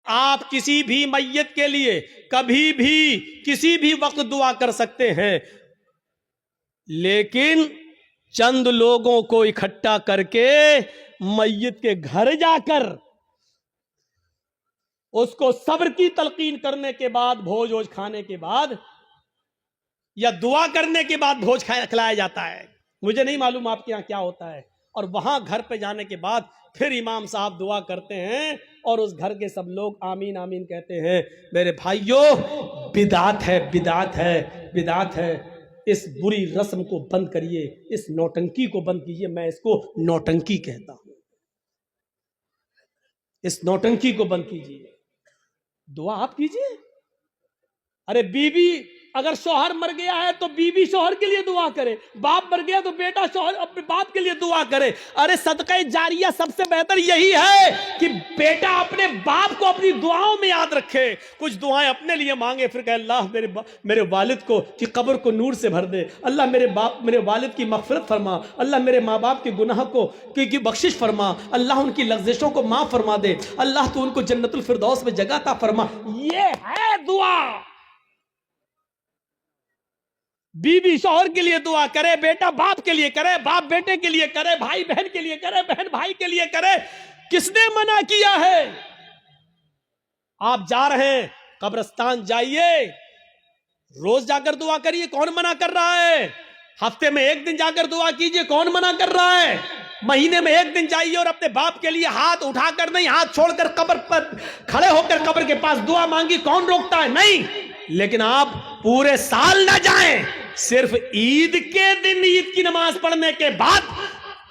آپ کسی بھی میت کے لیے کبھی بھی کسی بھی وقت دعا کر سکتے ہیں، لیکن چند لوگوں کو اکٹھا کر کے میت کے گھر جا کر اس کو صبر کی تلقین کرنے کے بعد، بھوج ووج کھانے کے بعد یا دعا کرنے کے بعد بھوج کھلایا جاتا ہے. مجھے نہیں معلوم آپ کے یہاں کیا ہوتا ہے. اور وہاں گھر پہ جانے کے بعد پھر امام صاحب دعا کرتے ہیں اور اس گھر کے سب لوگ آمین آمین کہتے ہیں. میرے بھائیوں، بدعت ہے، بدعت ہے، بدعت ہے. اس بری رسم کو بند کریے، اس نوٹنکی کو بند کیجیے. میں اس کو نوٹنکی کہتا ہوں. اس نوٹنکی کو بند کیجیے. دعا آپ کیجیے. ارے بیوی اگر شوہر مر گیا ہے تو بیوی شوہر کے لیے دعا کرے، باپ مر گیا تو بیٹا شوہر اپنے باپ کے لیے دعا کرے. ارے صدقہ جاریہ سب سے بہتر یہی ہے کہ بیٹا اپنے باپ کو اپنی دعاؤں میں یاد رکھے، کچھ دعائیں اپنے لیے مانگے، پھر کہ اللہ میرے والد کو کی قبر کو نور سے بھر دے، اللہ میرے والد کی مغفرت فرما، اللہ میرے ماں باپ کے گناہ کو کی بخشش فرما، اللہ ان کی لغزشوں کو معاف فرما دے، اللہ تو ان کو جنت الفردوس میں جگہ عطا فرما. یہ ہے دعا. بیوی شوہر کے لیے دعا کرے، بیٹا باپ کے لیے کرے، باپ بیٹے کے لیے کرے، بھائی بہن کے لیے کرے، بہن بھائی کے لیے کرے. کس نے منع کیا ہے؟ آپ جا رہے ہیں قبرستان، جائیے، روز جا کر دعا کریے، کون منع کر رہا ہے؟ ہفتے میں ایک دن جا کر دعا کیجئے، کون منع کر رہا ہے؟ مہینے میں ایک دن جائیے اور اپنے باپ کے لیے ہاتھ اٹھا کر نہیں، ہاتھ چھوڑ کر قبر پر کھڑے ہو کر قبر کے پاس دعا مانگی، کون روکتا ہے؟ نہیں. لیکن آپ پورے سال نہ جائیں، صرف عید کے دن عید کی نماز پڑھنے کے بعد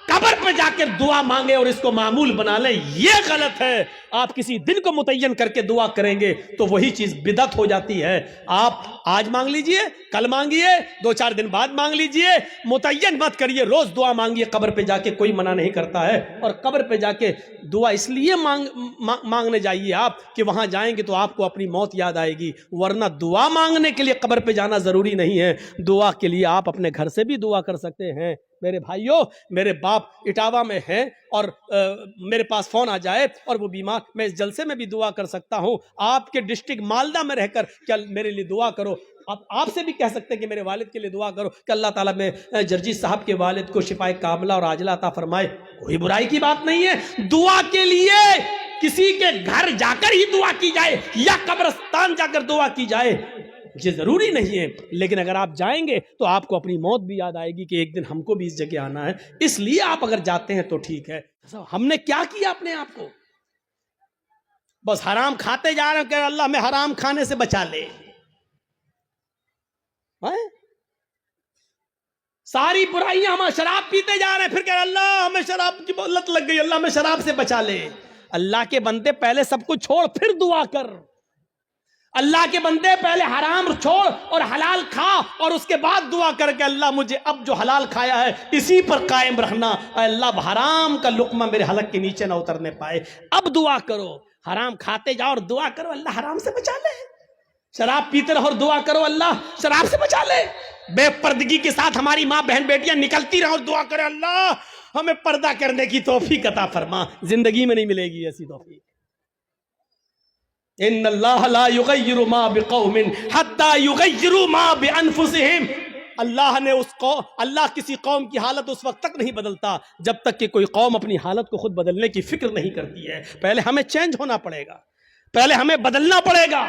قبر پہ جا کر دعا مانگے اور اس کو معمول بنا لیں. یہ غلط ہے. آپ کسی دن کو متعین کر کے دعا کریں گے تو وہی چیز بدعت ہو جاتی ہے. آپ آج مانگ لیجئے، کل مانگیے، 2-4 دن بعد مانگ لیجئے، متعین مت کریے. روز دعا مانگیے قبر پہ جا کے، کوئی منع نہیں کرتا ہے. اور قبر پہ جا کے دعا اس لیے مانگنے جائیے آپ کہ وہاں جائیں گے تو آپ کو اپنی موت یاد آئے گی، ورنہ دعا مانگنے کے لیے قبر پہ جانا ضروری نہیں ہے. دعا کے لیے آپ اپنے گھر سے بھی دعا کر سکتے ہیں. میرے بھائیوں، میرے باپ اٹاوا میں ہیں اور میرے پاس فون آ جائے اور وہ بیمار، میں اس جلسے میں بھی دعا کر سکتا ہوں. آپ کے ڈسٹرکٹ مالدہ میں رہ کر کیا میرے لیے دعا کرو. آپ سے بھی کہہ سکتے ہیں کہ میرے والد کے لیے دعا کرو کہ اللہ تعالیٰ میں جرجی صاحب کے والد کو شفائے کاملہ اور عاجلہ عطا فرمائے. کوئی برائی کی بات نہیں ہے. دعا کے لیے کسی کے گھر جا کر ہی دعا کی جائے یا قبرستان جا کر دعا کی جائے یہ ضروری نہیں ہے. لیکن اگر آپ جائیں گے تو آپ کو اپنی موت بھی یاد آئے گی کہ ایک دن ہم کو بھی اس جگہ آنا ہے. اس لیے آپ اگر جاتے ہیں تو ٹھیک ہے. ہم نے کیا کیا اپنے آپ کو؟ بس حرام کھاتے جا رہے ہیں کہ اللہ میں حرام کھانے سے بچا لے. ساری برائیاں، ہم شراب پیتے جا رہے ہیں، پھر کہ اللہ ہمیں شراب کی لت لگ گئی، اللہ ہمیں شراب سے بچا لے. اللہ کے بندے پہلے سب کچھ چھوڑ پھر دعا کر. اللہ کے بندے پہلے حرام چھوڑ اور حلال کھا اور اس کے بعد دعا کر کے اللہ مجھے اب جو حلال کھایا ہے اسی پر قائم رکھنا. اے اللہ حرام کا لقمہ میرے حلق کے نیچے نہ اترنے پائے. اب دعا کرو. حرام کھاتے جاؤ اور دعا کرو اللہ حرام سے بچا لے. شراب پیتے رہو اور دعا کرو اللہ شراب سے بچا لے. بے پردگی کے ساتھ ہماری ماں بہن بیٹیاں نکلتی رہو اور دعا کرے اللہ ہمیں پردہ کرنے کی توفیق عطا فرما. زندگی میں نہیں ملے گی ایسی توفیق. ان اللہ لا یغیر ما بقوم حتی یغیروا ما بانفسہم. اللہ کسی قوم کی حالت اس وقت تک نہیں بدلتا جب تک کہ کوئی قوم اپنی حالت کو خود بدلنے کی فکر نہیں کرتی ہے. پہلے ہمیں چینج ہونا پڑے گا، پہلے ہمیں بدلنا پڑے گا.